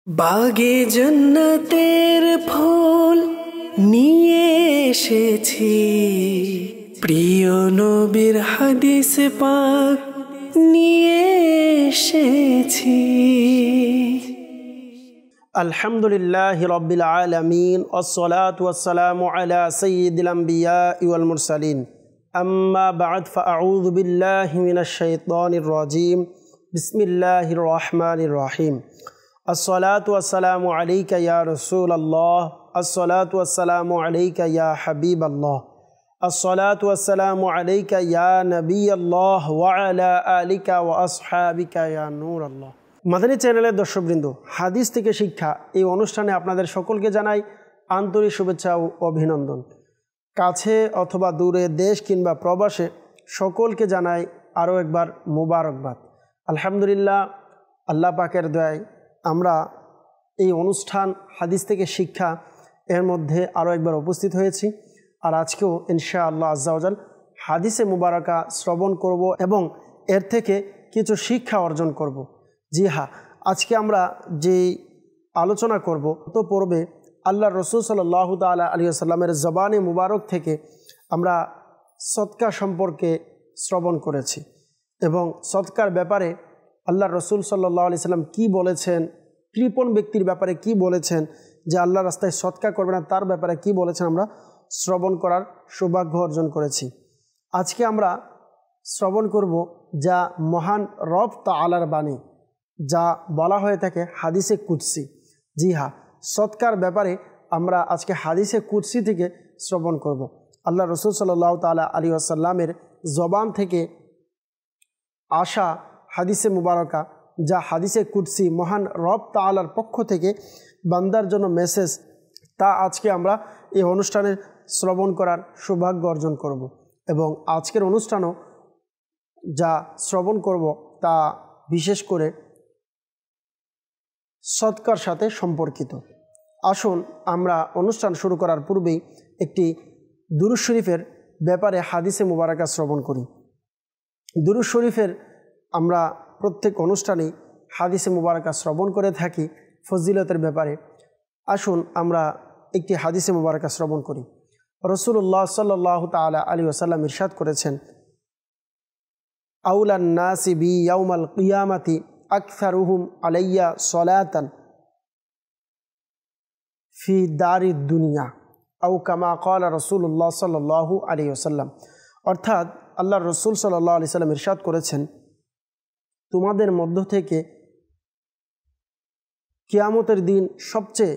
বাগে জন্নতের ফুল নিয়ে এসেছি, প্রিয় নবীর হাদিস পাক নিয়ে এসেছি। আলহামদুলিল্লাহি রাব্বিল আলামিন ওয়াসসালাতু ওয়াসসালামু আলা সাইয়্যিদিল আমবিয়া ওয়াল মুরসালিন, আম্মা বা'দ, ফাআউযু বিল্লাহি মিনাশ শাইতানির রাজীম। বিসমিল্লাহির রহমানির রহিম। আসসালাতু ওয়াসসালামু আলাইকা ইয়া রাসূলাল্লাহ, আসসালাতু ওয়াসসালামু আলাইকা ইয়া হাবিবাল্লাহ, আসসালাতু ওয়াসসালামু আলাইকা ইয়া নবিয়াল্লাহ ওয়া আলা আলিকা ওয়া আসহাবিকা ইয়া নূরাল্লাহ। মাদানী চ্যানেলের দর্শকবৃন্দ, হাদিস থেকে শিক্ষা এই অনুষ্ঠানে আপনাদের সকলকে জানাই আন্তরিক শুভেচ্ছা ও অভিনন্দন। কাছে অথবা দূরে, দেশ কিংবা প্রবাসে, সকলকে জানাই আরও একবার মুবারকবাদ। আলহামদুলিল্লাহ, আল্লাহ পাকের দয়ায় আমরা এই অনুষ্ঠান হাদিস থেকে শিক্ষা এর মধ্যে আরও একবার উপস্থিত হয়েছি। আর আজকেও ইনশাআল্লাহ আজ্জাওয়াজাল হাদিসে মুবারাকা শ্রবণ করব এবং এর থেকে কিছু শিক্ষা অর্জন করব। জি হ্যাঁ, আজকে আমরা যে আলোচনা করব তো পূর্বে আল্লাহর রসুল সাল্লাল্লাহু তাআলা আলাইহি ওয়াসাল্লামের জবানে মুবারক থেকে আমরা সদকা সম্পর্কে শ্রবণ করেছি এবং সদকার ব্যাপারে আল্লাহর রসুল সাল্লাল্লাহু আলাইহি ওয়াসাল্লাম কী বলেছেন, কৃপণ ব্যক্তির ব্যাপারে কি বলেছেন, যে আল্লাহর রাস্তায় সদকা করবে না তার ব্যাপারে কি বলেছেন, আমরা শ্রবণ করার সৌভাগ্য অর্জন করেছি। আজকে আমরা শ্রবণ করব যা মহান রব তাআলার বাণী, যা বলা হয়ে থাকে হাদিসে কুদসি। জি হ্যাঁ, সদকার ব্যাপারে আমরা আজকে হাদিসে কুদসি থেকে শ্রবণ করব। আল্লাহ রসুল সাল্লাল্লাহু তাআলা আলাইহি ওয়াসাল্লামের জবান থেকে আসা হাদিসে মুবারকা, যা হাদিসে কুদসি, মহান রব তাআলার পক্ষ থেকে বান্দার জন্য মেসেজ, তা আজকে আমরা এই অনুষ্ঠানে শ্রবণ করার সৌভাগ্য অর্জন করব। এবং আজকের অনুষ্ঠানও যা শ্রবণ করব তা বিশেষ করে সদকার সাথে সম্পর্কিত। আসুন আমরা অনুষ্ঠান শুরু করার পূর্বেই একটি দুরূদ শরীফের ব্যাপারে হাদিসে মুবারাকা শ্রবণ করি। দুরূদ শরীফের আমরা প্রত্যেক অনুষ্ঠানেই হাদিসে মুবারাকা শ্রবণ করে থাকি ফজিলতের ব্যাপারে। আসুন আমরা একটি হাদিসে মুবারাকা শ্রবণ করি। রাসূলুল্লাহ সাল্লাল্লাহু তাআলা আলাইহি ওয়াসাল্লাম ইরশাদ করেছেন, আউলান নাসি বি ইয়াউমাল কিয়ামাতি আকসারুহুম আলাইয়া সলাতান ফি দারিদ দুনিয়া আও কামা ক্বালা রাসূলুল্লাহ সাল্লাল্লাহু আলাইহি ওয়াসাল্লাম। অর্থাৎ আল্লাহর রাসূল সাল্লাল্লাহু আলাইহি ওয়াসাল্লাম ইরশাদ করেছেন, তোমাদের মধ্য থেকে কিয়ামতের দিন সবচেয়ে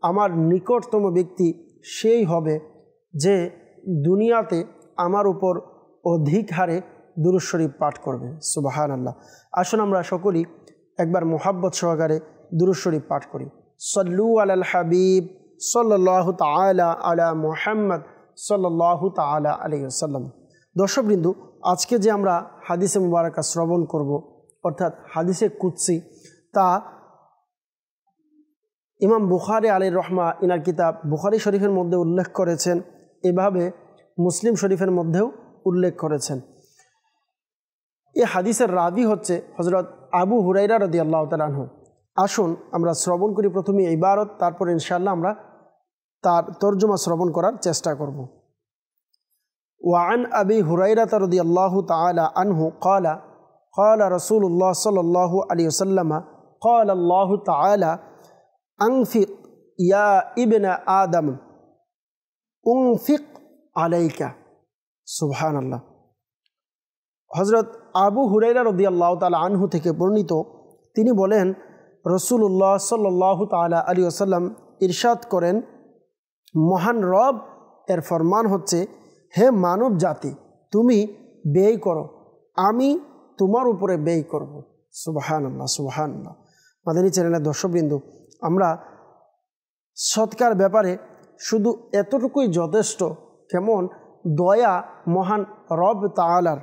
আমার নিকটতম ব্যক্তি সেই হবে যে দুনিয়াতে আমার উপর অধিক হারে দুরূদ শরীফ পাঠ করবে। সুবহানাল্লাহ। আসুন আমরা সকলেই একবার মুহাব্বত সহকারে দুরূদ শরীফ পাঠ করি। সল্লু আলাল হাবিব সাল্লাল্লাহু তাআলা আলা মুহাম্মদ সাল্লাল্লাহু তাআলা আলাইহি ওয়াসাল্লাম। দর্শকবৃন্দ, আজকে যে আমরা হাদিসে মুবারাকা শ্রবণ করব, অর্থাৎ হাদিসে কুদসি, তা ইমাম বুখারী আলাইহির রহমা ইনার কিতাব বুখারী শরীফের মধ্যে উল্লেখ করেছেন, এভাবে মুসলিম শরীফের মধ্যেও উল্লেখ করেছেন। এই হাদিসের রাবি হচ্ছে হযরত আবু হুরায়রা রাদিয়াল্লাহু তাআলা আনহু। আসুন আমরা শ্রবণ করি প্রথমে ইবারত, তারপর ইনশাআল্লাহ আমরা তার তরজমা শ্রবণ করার চেষ্টা করব। ওয়ান আবি হুরায়রা রাদিয়াল্লাহু তাআলা আনহু ক্বালা ক্বালা রাসূলুল্লাহ সাল্লাল্লাহু আলাইহি ওয়াসাল্লাম ক্বালা আল্লাহু তাআলা আনফিক ইয়া ইবনা আদম উনফিক আলাইকা। সুবহানাল্লাহ। হযরত আবু হুরায়রা রাদিয়াল্লাহু তাআলা আনহু থেকে বর্ণিত, তিনি বলেন, রাসূলুল্লাহ সাল্লাল্লাহু তাআলা আলাইহি ওয়াসাল্লাম ইরশাদ করেন, মহান রব এর ফরমান হচ্ছে, হে মানব জাতি, তুমি ব্যয় করো, আমি তোমার উপরে ব্যয় করব। সুবহানাল্লাহ, সুবহানাল্লাহ। মাদানী চ্যানেলের দর্শকবৃন্দ, আমরা সদকার ব্যাপারে শুধু এতটুকুই যথেষ্ট, কেমন দয়া মহান রব তাআলার।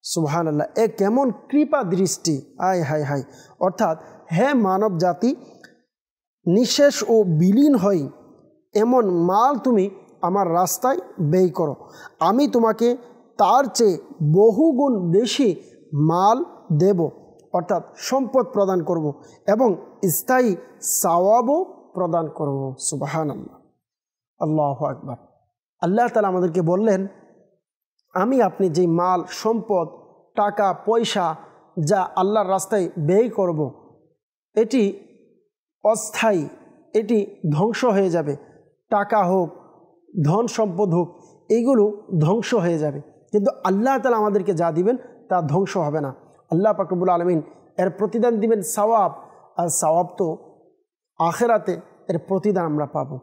সুবহানাল্লাহ, এ কেমন কৃপা দৃষ্টি, আয় হায় হায়। অর্থাৎ হে মানব জাতি, নিঃশেষ ও বিলীন হই এমন মাল তুমি আমার রাস্তায় ব্যয় করো, আমি তোমাকে তার চেয়ে বহুগুণ বেশি মাল দেব। অর্থাৎ সম্পদ প্রদান করব এবং স্থায়ী সওয়াবও প্রদান করব। সুবহানাল্লাহ, আল্লাহু আকবার। আল্লাহ তাআলা আমাদেরকে বললেন, আমি আপনি যে মাল সম্পদ টাকা পয়সা যা আল্লাহর রাস্তায় ব্যয় করব, এটি অস্থায়ী, এটি ধ্বংস হয়ে যাবে। টাকা হোক, ধন সম্পদ হোক, এইগুলো ধ্বংস হয়ে যাবে, কিন্তু আল্লাহ তাআলা আমাদেরকে যা দিবেন তা ধ্বংস হবে না। আল্লাহ পাক রব্বুল আলামিন এর প্রতিদান দিবেন সওয়াব, আর সওয়াব তো আখিরাতে এর প্রতিদান আমরা পাবো।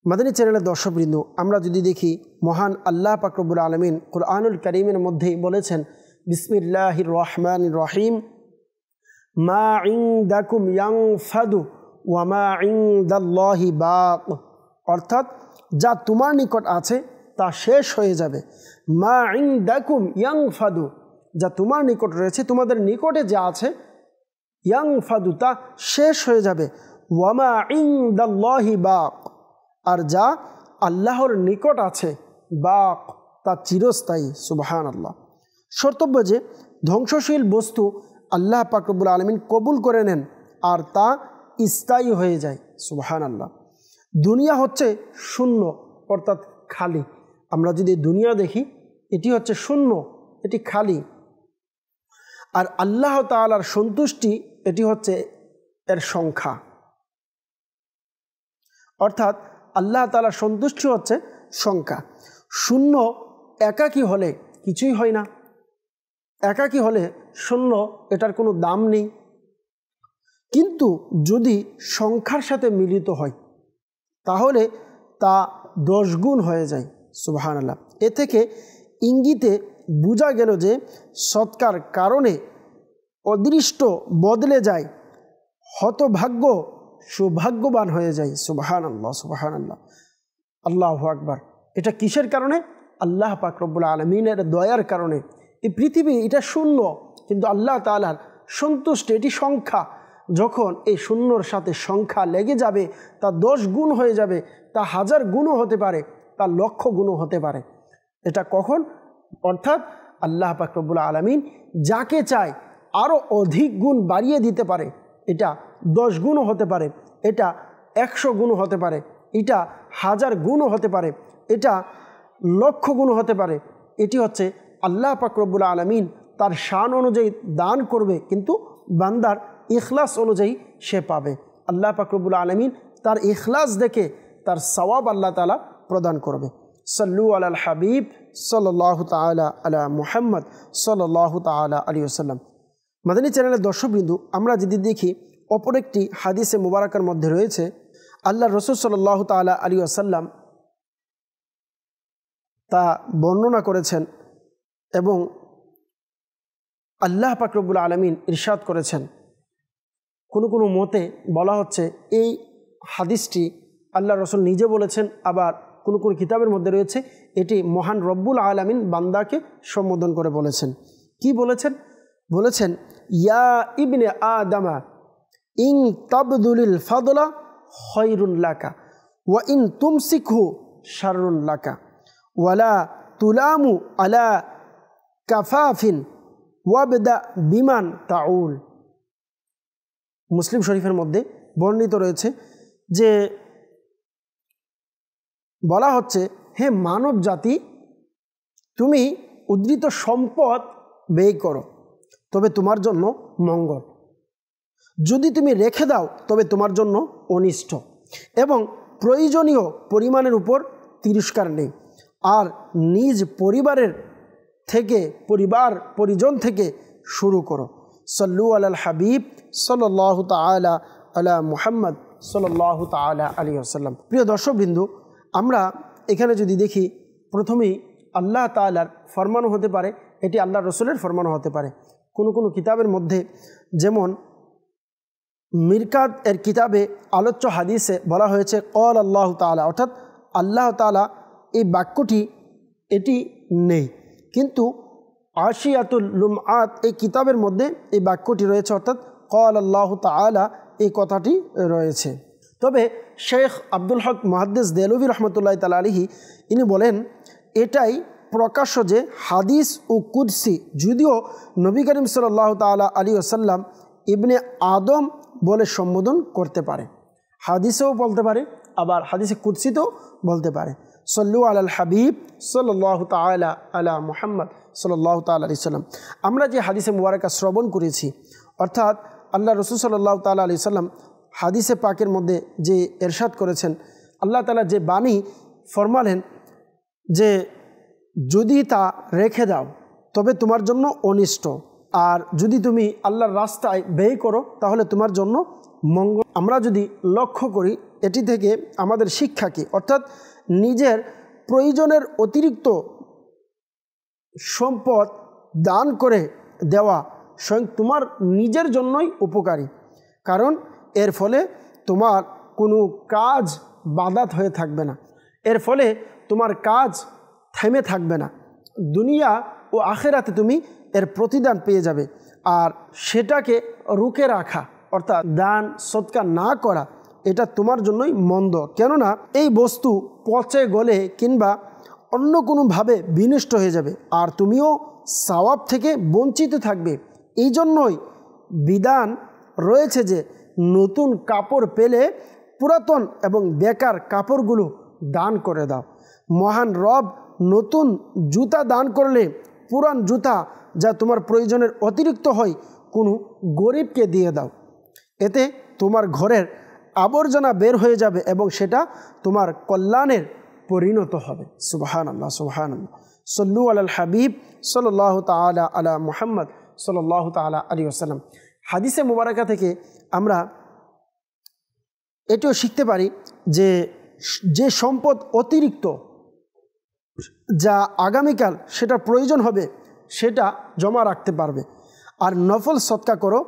মাদানী চ্যানেলের দর্শকবৃন্দ, আমরা যদি দেখি মহান আল্লাহ পাক রব্বুল আলামিন কুরআনুল কারীমের মধ্যেই বলেছেন, বিসমিল্লাহির রহমানির রহিম, মা ইনদাকুম ইয়ানফাদু ওয়া মা ইনদাল্লাহি বাক, অর্থাৎ যা তোমার নিকট আছে তা শেষ হয়ে যাবে। মা ইনদাকুম ইয়ানফাদু, যা তোমার নিকট রয়েছে, তোমাদের নিকটে যা আছে, ইয়ানফাদু তা শেষ হয়ে যাবে। ওয়া মা ইনদাল্লাহি বাক, আর যা আল্লাহর নিকট আছে, বাক তা চিরস্থায়ী। সুবহানাল্লাহ। কর্তব্য যে ধ্বংসশীল বস্তু আল্লাহ পাক রব্বুল আলামিন কবুল করে নেন আর তা স্থায়ী হয়ে যায়। সুবহানাল্লাহ। দুনিয়া হচ্ছে শূন্য, অর্থাৎ খালি। আমরা যদি দুনিয়া দেখি, এটি হচ্ছে শূন্য, এটি খালি। আর আল্লাহ তাআলার সন্তুষ্টি, এটি হচ্ছে এর সংখ্যা, অর্থাৎ আল্লাহ তাআলার সন্তুষ্টি হচ্ছে সংখ্যা। শূন্য একাকী হলে কিছুই হয় না, একাকী হলে শূন্য, এটার কোনো দাম নেই। কিন্তু যদি সংখ্যার সাথে মিলিত হয় তাহলে তা 10 গুণ হয়ে যায়। সুবহানাল্লাহ। এ থেকে ইঙ্গিতে বোঝা গেল যে সৎকার কারণে অদৃষ্ট বদলে যায়, হতভাগ্য সৌভাগ্যবান হয়ে যায়। সুবহানাল্লাহ, সুবহানাল্লাহ, আল্লাহু আকবার। এটা কিসের কারণে? আল্লাহ পাক রব্বুল আলামিনের দয়ার কারণে। এই পৃথিবী এটা শূন্য, কিন্তু আল্লাহ তাআলার সন্তুষ্টি, এটি সংখ্যা। যখন এই শূন্যর সাথে সংখ্যা লেগে যাবে, তা 10 গুণ হয়ে যাবে, তা 1000 গুণও হতে পারে, তা লক্ষ গুণও হতে পারে। এটা কখন? অর্থাৎ আল্লাহ পাক রব্বুল আলামিন যাকে চায় আরও অধিক গুণ বাড়িয়ে দিতে পারে। এটা 10 গুণও হতে পারে, এটা 100 গুণও হতে পারে, এটা 1000 গুণও হতে পারে, এটা লক্ষ গুণও হতে পারে। এটি হচ্ছে আল্লাহ পাক রব্বুল আলামিন তার শান অনুযায়ী দান করবে, কিন্তু বান্দার ইখলাস অনুযায়ী সে পাবে। আল্লাহ পাক রব্বুল আলামিন তার ইখলাস দেখে তার সওয়াব আল্লাহ তাআলা প্রদান করবে। সাল্লু আলাল হাবিব সাল্লাল্লাহু তাআলা আলা মুহাম্মদ সাল্লাল্লাহু তাআলা আলাইহি ওয়াসাল্লাম। মাদানী চ্যানেলের দর্শকবৃন্দু, আমরা যদি দেখি অপর একটি হাদিসে মুবারাকার মধ্যে রয়েছে, আল্লাহ রাসূল সাল্লাল্লাহু তাআলা আলাইহি ওয়াসাল্লাম তা বর্ণনা করেছেন এবং আল্লাহ পাক রব্বুল আলামিন ইরশাদ করেছেন। কোনো মতে বলা হচ্ছে এই হাদিসটি আল্লাহ রাসূল নিজে বলেছেন, আবার কোনো কিতাবের মধ্যে রয়েছে এটি মহান রব্বুল আলামিন বান্দাকে সম্বোধন করে বলেছেন। কি বলেছেন? বলেছেন, ইয়া ইবনে আদামা ইন তাবদুলিল ফাদলা খায়রুন লাকা ওয়া ইন তুমসিকহু শাররুন লাকা ওয়ালা তুলামু আলা কাফাফিন ওয়াবদা বিমান তাউল। মুসলিম শরীফের মধ্যে বর্ণিত রয়েছে যে বলা হচ্ছে, হে মানব জাতি, তুমি উদ্ধৃত সম্পদ ব্যয় করো, তবে তোমার জন্য মঙ্গল। যদি তুমি রেখে দাও, তবে তোমার জন্য অনিষ্ট, এবং প্রয়োজনীয় পরিমাণের উপর তিরস্কার নেই। আর নিজ পরিজন থেকে শুরু করো। সাল্লু আলাল হাবিব সাল্লাল্লাহু তাআলা আলা মুহাম্মদ সাল্লাল্লাহু তাআলা আলাইহি ওয়াসাল্লাম। প্রিয় দর্শকবৃন্দু, আমরা এখানে যদি দেখি, প্রথমেই আল্লাহ তাআলার ফরমানও হতে পারে, এটি আল্লাহ রসুলের ফরমানও হতে পারে। কোনো কিতাবের মধ্যে, যেমন মিরকাত এর কিতাবে আলোচ্য হাদিসে বলা হয়েছে ক্বাল আল্লাহ তাআলা, অর্থাৎ আল্লাহ তাআলা এই বাক্যটি এটি নেই, কিন্তু আশিয়াতুল লুমআত এই কিতাবের মধ্যে এই বাক্যটি রয়েছে, অর্থাৎ ক্বাল আল্লাহ তাআলা এই কথাটি রয়েছে। তবে শেখ আব্দুল হক মুহাদ্দিস দেলভী রহমতুল্লাহ তাআলা আলাইহি ইনি বলেন, এটাই প্রকাশ্য যে হাদিস ও কুদসি, যদিও নবী করিম সাল্লাল্লাহু তাআলা আলাইহি ওয়াসাল্লাম ইবনে আদম বলে সম্বোধন করতে পারে, হাদিসেও বলতে পারে, আবার হাদিসে কুদসিতেও বলতে পারে। সল্লু আলাল হাবিব সাল্লাল্লাহু তাআলা আলা মুহাম্মদ সাল্লাল্লাহু তাআলা আলাইহি সাল্লাম। আমরা যে হাদিসে মুবারাকা শ্রবণ করেছি, অর্থাৎ আল্লাহ রসুল সাল্লাল্লাহু তাআলা আলাইহি সাল্লাম হাদিসে পাকের মধ্যে যে এরশাদ করেছেন, আল্লাহ তাআলা যে বাণী ফরমালেন যে যদি তা রেখে দাও তবে তোমার জন্য অনিষ্ট, আর যদি তুমি আল্লাহর রাস্তায় ব্যয় করো তাহলে তোমার জন্য মঙ্গল। আমরা যদি লক্ষ্য করি এটি থেকে আমাদের শিক্ষা কি, অর্থাৎ নিজের প্রয়োজনের অতিরিক্ত সম্পদ দান করে দেওয়া স্বয়ং তোমার নিজের জন্যই উপকারী, কারণ এর ফলে তোমার কোনো কাজ বাধাত হয়ে থাকবে না, এর ফলে তোমার কাজ থেমে থাকবে না, দুনিয়া ও আখিরাতে তুমি এর প্রতিদান পেয়ে যাবে। আর সেটাকে রুখে রাখা অর্থাৎ দান সদকা না করা, এটা তোমার জন্যই মন্দ, কেননা এই বস্তু পচে গলে কিংবা অন্য কোনোভাবে বিনষ্ট হয়ে যাবে আর তুমিও সওয়াব থেকে বঞ্চিত থাকবে। এই জন্যই বিধান রয়েছে যে নতুন কাপড় পেলে পুরাতন এবং বেকার কাপড়গুলো দান করে দাও। মহান রব নতুন জুতা দান করলে পুরান জুতা যা তোমার প্রয়োজনের অতিরিক্ত হয় কোনো গরিবকে দিয়ে দাও, এতে তোমার ঘরের আবর্জনা বের হয়ে যাবে এবং সেটা তোমার কল্যাণের পরিণত হবে। সুবহানাল্লাহ, সুবহানাল্লাহ। সল্লু আলাল হাবিব সাল্লাল্লাহু তাআলা আলা মুহাম্মদ সাল্লাল্লাহু তাআলা আলাইহি ওয়াসাল্লাম। হাদিসে মুবারাকা থেকে আমরা এটিও শিখতে পারি যে যে সম্পদ অতিরিক্ত যা আগামীকাল সেটা প্রয়োজন হবে সেটা জমা রাখতে পারবে, আর নফল সদকা করো,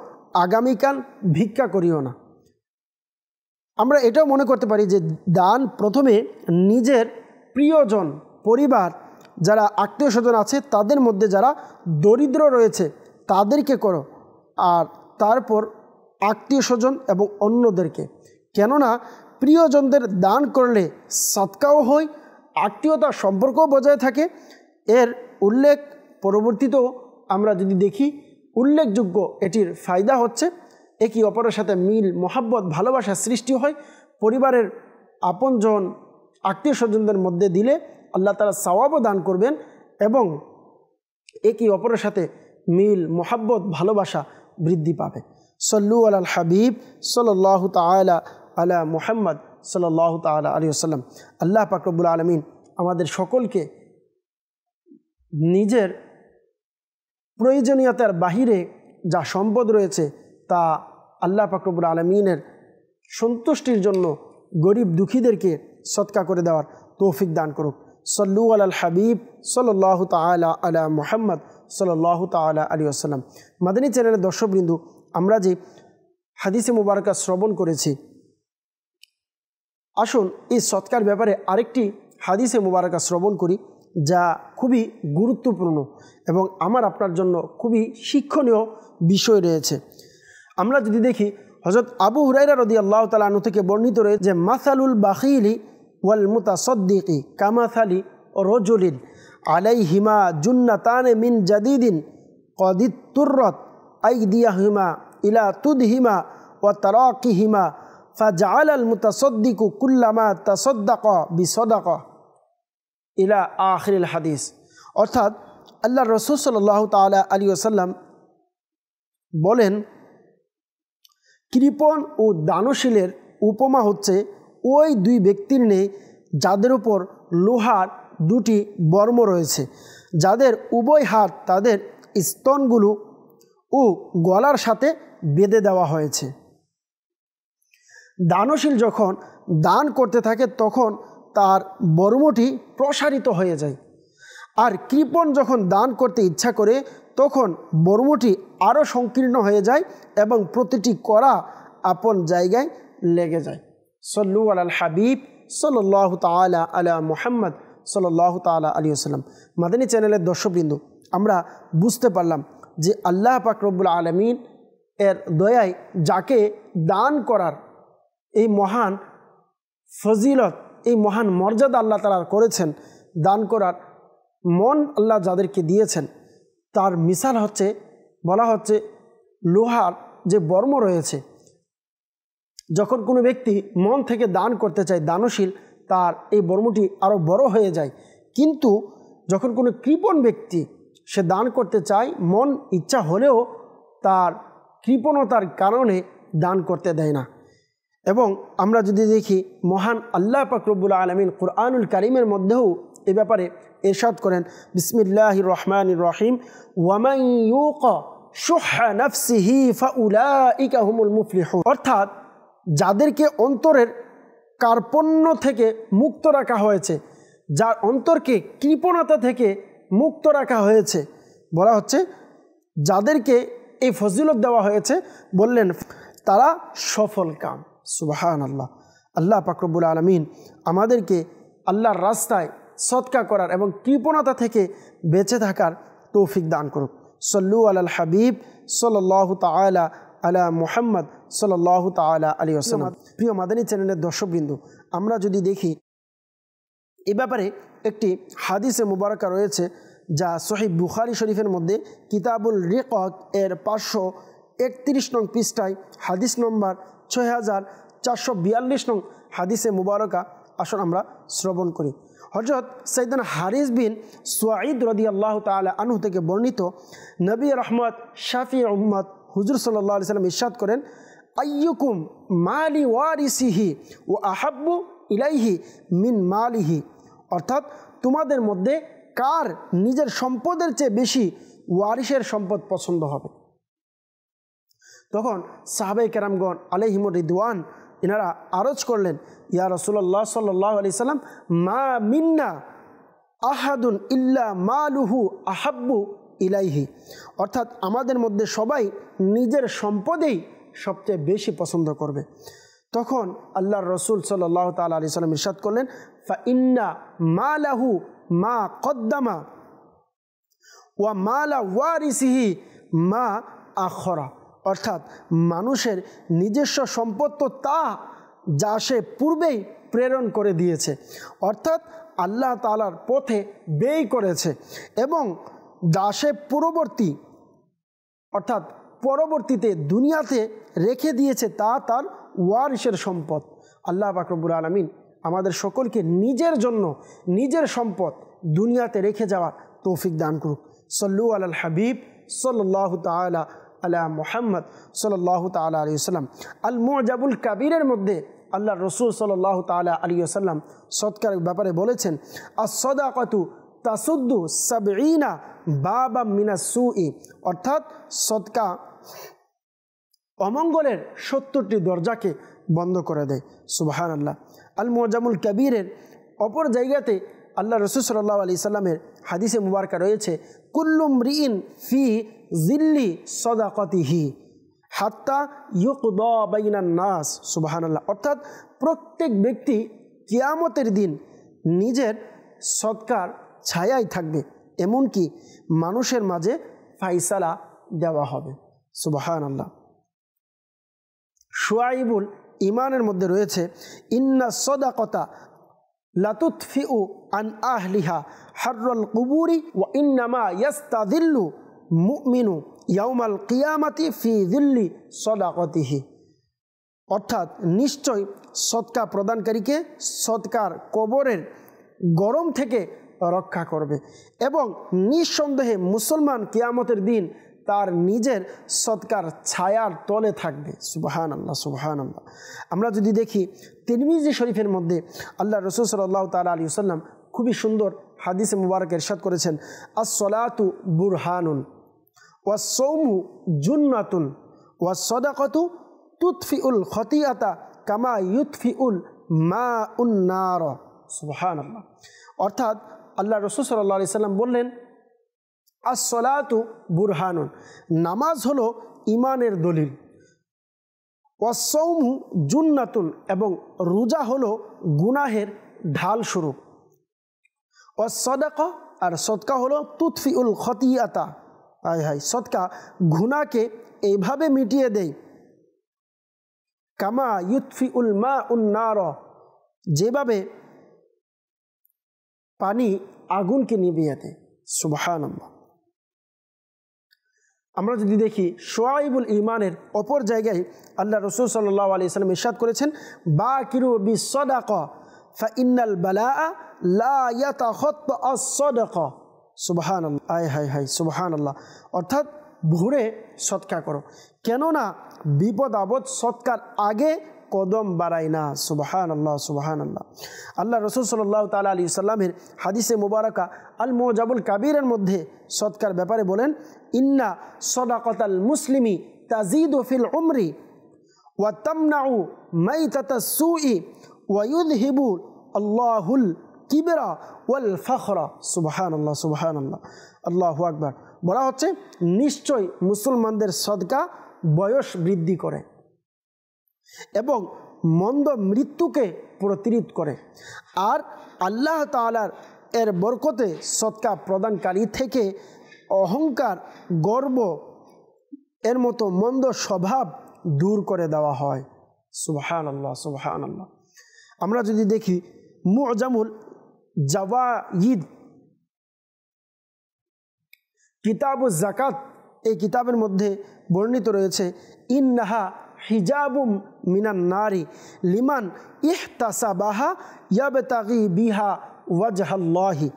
আগামীকাল ভিক্ষা করিও না। আমরা এটাও মনে করতে পারি যে দান প্রথমে নিজের প্রিয়জন, পরিবার, যারা আত্মীয় স্বজন আছে তাদের মধ্যে যারা দরিদ্র রয়েছে তাদেরকে করো, আর তারপর আত্মীয় স্বজন এবং অন্যদেরকে, কেননা প্রিয়জনদের দান করলে সদকাও হয়, আত্মীয়তার সম্পর্কও বজায় থাকে। এর উল্লেখ পরবর্তীতেও আমরা যদি দেখি উল্লেখযোগ্য এটির ফায়দা হচ্ছে একে অপরের সাথে মিল, মোহাব্বত, ভালোবাসা সৃষ্টি হয়। পরিবারের আপনজন, আত্মীয় স্বজনদের মধ্যে দিলে আল্লাহ তাআলা সওয়াবও দান করবেন এবং একে অপরের সাথে মিল, মোহাব্বত, ভালোবাসা বৃদ্ধি পাবে। সল্লু আলাল হাবিব সাল্লাল্লাহু তাআলা আলা মুহাম্মদ সাল্লাল্লাহু তাআলা আলাইহি ওয়াসাল্লাম। আল্লাহ পাক রব্বুল আলামিন আমাদের সকলকে নিজের প্রয়োজনীয়তার বাহিরে যা সম্পদ রয়েছে তা আল্লাহ পাক রব্বুল আলামিনের সন্তুষ্টির জন্য গরিব দুঃখীদেরকে সদকা করে দেওয়ার তৌফিক দান করুক। সল্লু আলাল হাবিব সাল্লাল্লাহু তাআলা আলা মুহাম্মদ সাল্লাল্লাহু তাআলা আলাইহি ওয়াসাল্লাম। মাদানী চ্যানেলের দর্শকবৃন্দ, আমরা যে হাদিসে মুবারাকা শ্রবণ করেছি, আসুন এই সদকার ব্যাপারে আরেকটি হাদিসে মুবারাকা শ্রবণ করি যা খুবই গুরুত্বপূর্ণ এবং আমার আপনার জন্য খুবই শিক্ষণীয় বিষয় রয়েছে। আমরা যদি দেখি হযরত আবু হুরায়রা রাদিয়াল্লাহু তাআলা আনহু থেকে বর্ণিত রয়েছে যে মাসালুল বাখিলি ওয়াল মুতাসাদ্দিকি কামাসালি রাজুলিন আলাইহিমা জুন্নাতান মিন জাদিদিন ক্বাদিত তুররাত আইদিয়াহিমা ইলা তুদহিমা ওয়া তারাকিহিমা ফাজআল আল মুতাসাদ্দিকু কুল্লামা তাসাদ্দাকা বিসাদাকা ইলা আখিরিল হাদিস। অর্থাৎ আল্লাহ রাসূল সাল্লাল্লাহু তাআলা আলাইহি ওয়াসাল্লাম বলেন, কৃপণ ও দানশীলের উপমা হচ্ছে ওই দুই ব্যক্তির নেই যাদের উপর লোহার দুটি বর্ম রয়েছে, যাদের উভয় হাত তাদের স্তনগুলো ও গলার সাথে বেঁধে দেওয়া হয়েছে। দানশীল যখন দান করতে থাকে তখন তার বর্মটি প্রসারিত হয়ে যায়, আর কৃপণ যখন দান করতে ইচ্ছা করে তখন বর্মটি আরও সংকীর্ণ হয়ে যায় এবং প্রতিটি করা আপন জায়গায় লেগে যায়। সল্লু আলাল হাবিব সাল্লাল্লাহু তাআলা আলা মুহাম্মদ সাল্লাল্লাহু তাআলা আলাইহি ওয়াসাল্লাম। মাদানী চ্যানেলের দর্শকবৃন্দ, আমরা বুঝতে পারলাম যে আল্লাহ পাক রব্বুল আলামিন এর দয়ায় যাকে দান করার এই মহান ফজিলত, এই মহান মর্যাদা আল্লাহ তাআলা করেছেন, দান করার মন আল্লাহ যাদেরকে দিয়েছেন তার মিসাল হচ্ছে, বলা হচ্ছে লোহার যে বর্ম রয়েছে, যখন কোনো ব্যক্তি মন থেকে দান করতে চায়, দানশীল, তার এই বর্মটি আরও বড় হয়ে যায়। কিন্তু যখন কোনো কৃপণ ব্যক্তি সে দান করতে চায়, মন ইচ্ছা হলেও তার কৃপণতার কারণে দান করতে দেয় না। এবং আমরা যদি দেখি মহান আল্লাহ পাক রব্বুল আলামিন কুরআনুল কারীমের মধ্যেও এ ব্যাপারে ইরশাদ করেন, বিসমিল্লাহির রহমানির রহিম, ওয়ামান ইউকা শুহা নাফসিহি ফাউলাইকা হুমুল মুফলিহুন। অর্থাৎ যাদেরকে অন্তরের কার্পণ্য থেকে মুক্ত রাখা হয়েছে, যার অন্তরকে কৃপণতা থেকে মুক্ত রাখা হয়েছে, বলা হচ্ছে যাদেরকে এই ফজিলত দেওয়া হয়েছে, বললেন তারা সফল কাম। সুবহানাল্লাহ। আল্লাহ পাক রব্বুল আলামিন আমাদেরকে আল্লাহর রাস্তায় সদকা করার এবং কৃপণতা থেকে বেঁচে থাকার তৌফিক দান করুক। সল্লু আলাল হাবিব সাল্লাল্লাহু তাআলা আলা মুহাম্মদ সাল্লাল্লাহু তাআলা আলাইহি ওয়াসাল্লাম। প্রিয় মাদানী চ্যানেলের দর্শকবৃন্দ, আমরা যদি দেখি এ ব্যাপারে একটি হাদিসে মুবারাকা রয়েছে যা সহিহ বুখারী শরীফের মধ্যে কিতাবুল রিকাক এর 531 নং পৃষ্ঠায় হাদিস নম্বর 6442 নং হাদিসে মুবারকা। আসুন আমরা শ্রবণ করি। হযরত সাইয়েদনা হারিস বিন সুয়াইদ রাদিয়াল্লাহু তাআলা আনহু থেকে বর্ণিত, নবী রহমত শাফি উম্মত হুজুর সাল্লাল্লাহু আলাইহি সাল্লাম ইরশাদ করেন, আইয়ুকুম মালি ওয়ারিসিহি ওয়া আহাব্বু ইলাইহি মিন মালিহি। অর্থাৎ তোমাদের মধ্যে কার নিজের সম্পদের চেয়ে বেশি ওয়ারিসের সম্পদ পছন্দ হবে। তখন সাহাবায়ে কেরামগণ আলাইহিমুর রিদওয়ান এনারা আরজ করলেন, ইয়া রাসূলুল্লাহ সাল্লাল্লাহু আলাইহি সাল্লাম, মা মিন্না আহাদুন ইল্লা মালুহু আহাব্বু ইলাইহি। অর্থাৎ আমাদের মধ্যে সবাই নিজের সম্পদেই সবচেয়ে বেশি পছন্দ করবে। তখন আল্লাহর রসুল সাল্লাল্লাহু তাআলা আলাইহি সাল্লাম ইরশাদ করলেন, ফা ইন্না মালাহু মা কদ্দামা ওয়া মালা ওয়ারিসিহি মা আখরা। অর্থাৎ মানুষের নিজস্ব সম্পদ তো তা যা সে পূর্বেই প্রেরণ করে দিয়েছে, অর্থাৎ আল্লাহ তাআলার পথে ব্যয় করেছে, এবং যা সে পরবর্তীতে দুনিয়াতে রেখে দিয়েছে তা তার ওয়ারিসের সম্পদ। আল্লাহ পাক রব্বুল আলামিন আমাদের সকলকে নিজের জন্য নিজের সম্পদ দুনিয়াতে রেখে যাওয়ার তৌফিক দান করুক। সল্লু আলাল হাবিব সাল্লাল্লাহু তাআলা আলা মুহাম্মদ সাল্লাল্লাহু তাআলা আলাইহি ওয়াসাল্লাম। আল মুজাবুল কাবীরের মধ্যে আল্লাহ রসুল সাল্লাল্লাহু তাআলা আলাইহি ওয়াসাল্লাম সদকার ব্যাপারে বলেছেন, আস-সাদাকাতু তাসুদ্দু সাবঈনা বাবা মিনাস সুই। অর্থাৎ সদকা অমঙ্গলের 70টি দরজাকে বন্ধ করে দেয়। সুবহানাল্লাহ। আল মুজামুল কাবীরের অপর জায়গাতে আল্লাহ রসুল সাল্লাল্লাহু আলাইহি সাল্লামের হাদিসে মুবারকা রয়েছে, কুল্লু মরিইন ফি জিল্লি সাদাকাতিহি হাত্তা ইউকদা বাইনান নাস। সুবহানাল্লাহ। অর্থাৎ প্রত্যেক ব্যক্তি কিয়ামতের দিন নিজের সদকার ছায়ায় থাকবে, এমনকি মানুষের মাঝে ফাইসালা দেওয়া হবে। সুবহানাল্লাহ। শুআইবুল ঈমানের মধ্যে রয়েছে, ইন্না সাদাকাতা লাতুতফিউ আন আহলিহা হাররাল কুবুরি ওয়া ইন্নামা ইয়াস্তাযিল্লু মুমিনু ইয়াউমাল কিয়ামাতি ফি যিল্লি সাদাকাতিহি। অর্থাৎ নিশ্চয় সদকা প্রদানকারীকে সদকার কবরের গরম থেকে রক্ষা করবে, এবং নিঃসন্দেহে মুসলমান কিয়ামতের দিন তার নিজের সদকার ছায়ার তলে থাকবে। সুবহানাল্লাহ, সুবহানাল্লাহ। আমরা যদি দেখি তিরমিজি শরীফের মধ্যে আল্লাহ রসুল সাল্লাল্লাহু তাআলা আলাইহি ওয়াসাল্লাম খুবই সুন্দর হাদিসে মুবারক ইরশাদ করেছেন, আস-সালাতু বুরহানুন ওয়াস-সাওমু জুন্নাতুন ওয়াস-সাদাকাতু তুতফিউল খতিয়াতা কামা ইউতফিউল মাউন নার। সুবহানাল্লাহ। অর্থাৎ আল্লাহ রসুল সাল্লাল্লাহু আলাইহি ওয়াসাল্লাম বললেন, আস-সালাতু বুরহানুন, নামাজ হলো ঈমানের দলিল, ওয়াস-সাওমু জুন্নাতুন, এবং রোজা হলো গুনাহের ঢাল স্বরূপ, ওয়াস-সাদাকা, আর সদকা হলো তুতফিউল খতিয়াতা, সদকা গুনাহকে এইভাবে মিটিয়ে দেয়, কামা ইউতফিউল মাউন নার, যেভাবে পানি আগুনকে নিভিয়ে দেয়। সুবহানাল্লাহ। আমরা যদি দেখি শুআইবুল ঈমানের অপর জায়গায় আল্লাহ রাসূল সাল্লাল্লাহু আলাইহি ওয়াসাল্লাম ইরশাদ করেছেন, বাকিরু বিসসাদাকা ফাইন্নাল বালাআ লা ইয়াতাখাত্তা আস-সাদাকা। সুবহানাল্লাহ, আয় হায় হায়, সুবহানাল্লাহ। অর্থাৎ ভোরে সদকা করো, কেননা বিপদ আপদ সদকার আগে কদম বাড়ায় না। সুবহানাল্লাহ, সুবহানাল্লাহ। আল্লাহ রাসূল সাল্লাল্লাহু তাআলা আলাইহি সাল্লামের হাদিসে মুবারাকা আল মুজাবুল কাবীরের মধ্যে সদকার ব্যাপারে বলেন, ইন্না সাদাকাতাল মুসলিমি তাজিদু ফিল উমরি ওয়া তামনাউ মাইতাতাস সুই ওয়া ইউযহিবু আল্লাহুল কিবরা ওয়াল ফখরা। সুবহানাল্লাহ, সুবহানাল্লাহ, আল্লাহু আকবার। বলা হচ্ছে নিশ্চয় মুসলমানদের সদকা বয়স বৃদ্ধি করে এবং মন্দ মৃত্যুকে প্রতিরোধ করে, আর আল্লাহ তাআলার এর বরকতে সদকা প্রদানকারী থেকে অহংকার, গর্ব এর মতো মন্দ স্বভাব দূর করে দেওয়া হয়। সুবহানাল্লাহ, সুবহানাল্লাহ। আমরা যদি দেখি মুজামুল জাওয়াইদ কিতাবুজ যাকাত, এই কিতাবের মধ্যে বর্ণিত রয়েছে, ইন্নাহা হিজাবুম মিনান নারি লিমান ইহতাসাবাহা ইয়াবতাগি বিহা ওয়াজহাল্লাহি।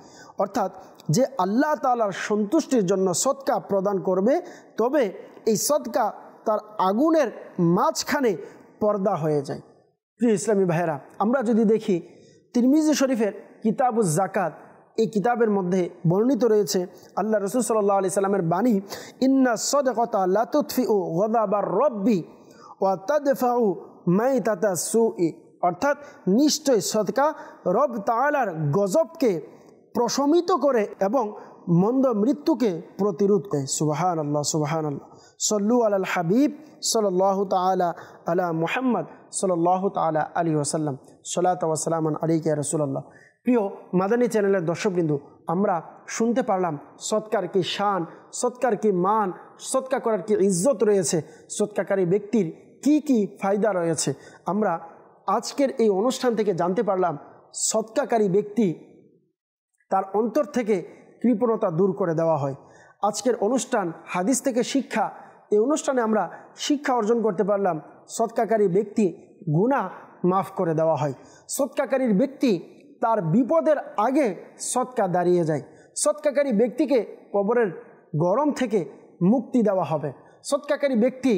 অর্থাৎ যে আল্লাহ তাআলার সন্তুষ্টির জন্য সদকা প্রদান করবে, তবে এই সদকা তার আগুনের মাঝখানে পর্দা হয়ে যায়। প্রিয় ইসলামী ভাইয়েরা, আমরা যদি দেখি তিরমিজি শরীফের কিতাবুজ যাকাত, এই কিতাবের মধ্যে বর্ণিত রয়েছে আল্লাহ রাসূল সাল্লাল্লাহু আলাইহি সাল্লামের বাণী, ইন্না সাদাকাতা লা তুতফিউ গাদাবার রব্বি ওয়া তাদফাউ মাইতাতাস সুই। অর্থাৎ নিশ্চয় সদকা রব তাআলার গজবকে প্রশমিত করে এবং মন্দ মৃত্যুকে প্রতিরোধ করে। সুবহানাল্লাহ, সুবহানাল্লাহ। সল্লু আলাল হাবিব সাল্লাল্লাহু তাআলা আলা মুহাম্মদ সাল্লাল্লাহু তাআলা আলাইহি ওয়াসাল্লাম। সালাতু ওয়া সালামুন আলাইকা ইয়া রাসূলুল্লাহ। প্রিয় মাদানী চ্যানেলের দর্শকবৃন্দ, আমরা শুনতে পারলাম সদকার কি শান, সদকার কি মান, সদকা করার কি ইজ্জত রয়েছে, সদকাকারী ব্যক্তির কি কি ফায়দা রয়েছে। আমরা আজকের এই অনুষ্ঠান থেকে জানতে পারলাম সদকাকারী ব্যক্তি তার অন্তর থেকে কৃপণতা দূর করে দেওয়া হয়। আজকের অনুষ্ঠান হাদিস থেকে শিক্ষা, এই অনুষ্ঠানে আমরা শিক্ষা অর্জন করতে পারলাম সদকাকারী ব্যক্তি গুনাহ মাফ করে দেওয়া হয়। সদকাকারীর ব্যক্তি তার বিপদের আগে সদকা দাঁড়িয়ে যায়। সদকাকারী ব্যক্তিকে কবরের গরম থেকে মুক্তি দেওয়া হবে। সদকাকারী ব্যক্তি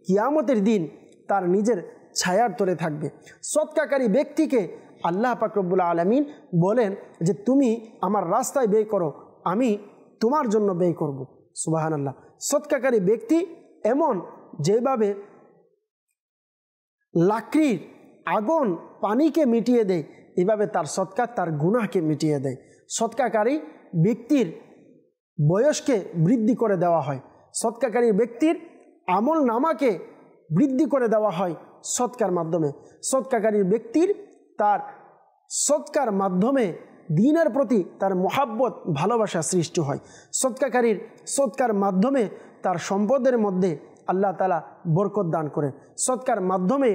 কিয়ামতের দিন তার নিজের ছায়ার তলে থাকবে। সদকাকারী ব্যক্তিকে আল্লাহ পাক রব্বুল আলামিন বলেন যে তুমি আমার রাস্তায় ব্যয় করো, আমি তোমার জন্য ব্যয় করব। সুবহানাল্লাহ। সদকাকারী ব্যক্তি এমন যেভাবে লাকড়ির আগুন পানিকে মিটিয়ে দেয়, এভাবে তার সদকা তার গুনাহকে মিটিয়ে দেয়। সদকাকারী ব্যক্তির বয়সকে বৃদ্ধি করে দেওয়া হয়। সদকাকারী ব্যক্তির আমল নামাকে বৃদ্ধি করে দেওয়া হয় সদকার মাধ্যমে। সদকাকারী ব্যক্তির তার সদকার মাধ্যমে দ্বীনের প্রতি তার মহাব্বত, ভালোবাসা সৃষ্টি হয়। সদকাকারীর সদকার মাধ্যমে তার সম্পদের মধ্যে আল্লাহ তাআলা বরকত দান করে। সদকার মাধ্যমে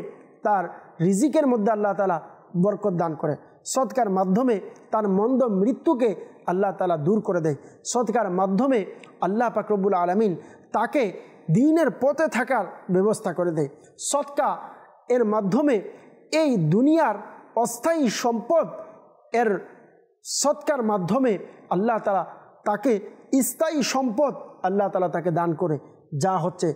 তার রিজিকের মধ্যে আল্লাহ তাআলা বরকত দান করে। সদকার মাধ্যমে তার মন্দ মৃত্যুকে আল্লাহ তাআলা দূর করে দেয়। সদকার মাধ্যমে আল্লাহ পাক রব্বুল আলামিন তাকে দ্বীনের পথে থাকার ব্যবস্থা করে দেয়। সদকা এর মাধ্যমে এই দুনিয়ার অস্থায়ী সম্পদ এর সদকার মাধ্যমে আল্লাহ তাআলা তাকে স্থায়ী সম্পদ আল্লাহ তাআলা তাকে দান করে, যা হচ্ছে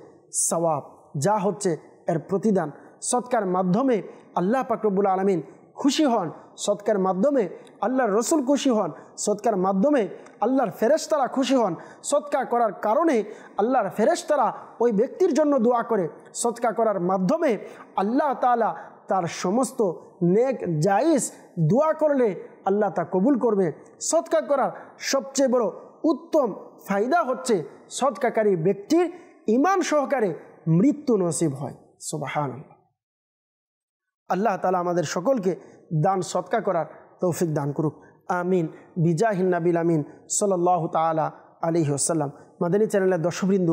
সওয়াব, যা হচ্ছে এর প্রতিদান। সদকার মাধ্যমে আল্লাহ পাক রব্বুল আলামিন খুশি হন। সদকার মাধ্যমে আল্লাহর রসুল খুশি হন। সদকার মাধ্যমে আল্লাহর ফেরেশতারা খুশি হন। সদকা করার কারণে আল্লাহর ফেরেশতারা ওই ব্যক্তির জন্য দোয়া করে। সদকা করার মাধ্যমে আল্লাহ তাআলা তার সমস্ত নেক জায়েজ দোয়া করলে আল্লাহ তা কবুল করবে। সদকা করার সবচেয়ে বড় উত্তম ফায়দা হচ্ছে সদকাকারী ব্যক্তির ঈমান সহকারে মৃত্যু নসিব হয়। সুবহানাল্লাহ। আল্লাহ তাআলা আমাদের সকলকে দান সদকা করার তৌফিক দান করুক। আমিন। বিজাহিন নাবিল আমিন সাল্লাল্লাহু তাআলা আলাইহি ওয়াসাল্লাম। মাদানী চ্যানেলের দর্শকবৃন্দ,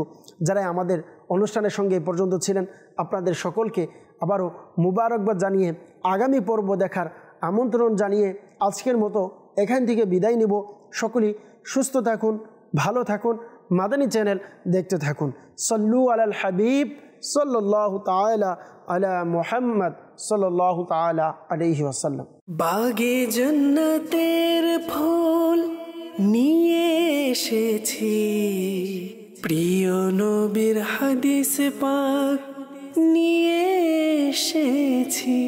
যারা আমাদের অনুষ্ঠানের সঙ্গে এ পর্যন্ত ছিলেন, আপনাদের সকলকে আবারও মুবারকবাদ জানিয়ে আগামী পর্ব দেখার আমন্ত্রণ জানিয়ে আজকের মতো এখান থেকে বিদায় নিব। সকলেই সুস্থ থাকুন, ভালো থাকুন, মাদানী চ্যানেল দেখতে থাকুন। সল্লু আলাল হাবিব সাল্লাল্লাহু তাআলা আলা মুহাম্মদ সাল্লাল্লাহু তাআলা আলাইহি ওয়াসাল্লাম। বাগে জান্নাতের ফুল নিয়ে এসেছি, প্রিয় নবীর হাদিস পাক নিয়ে এসেছি।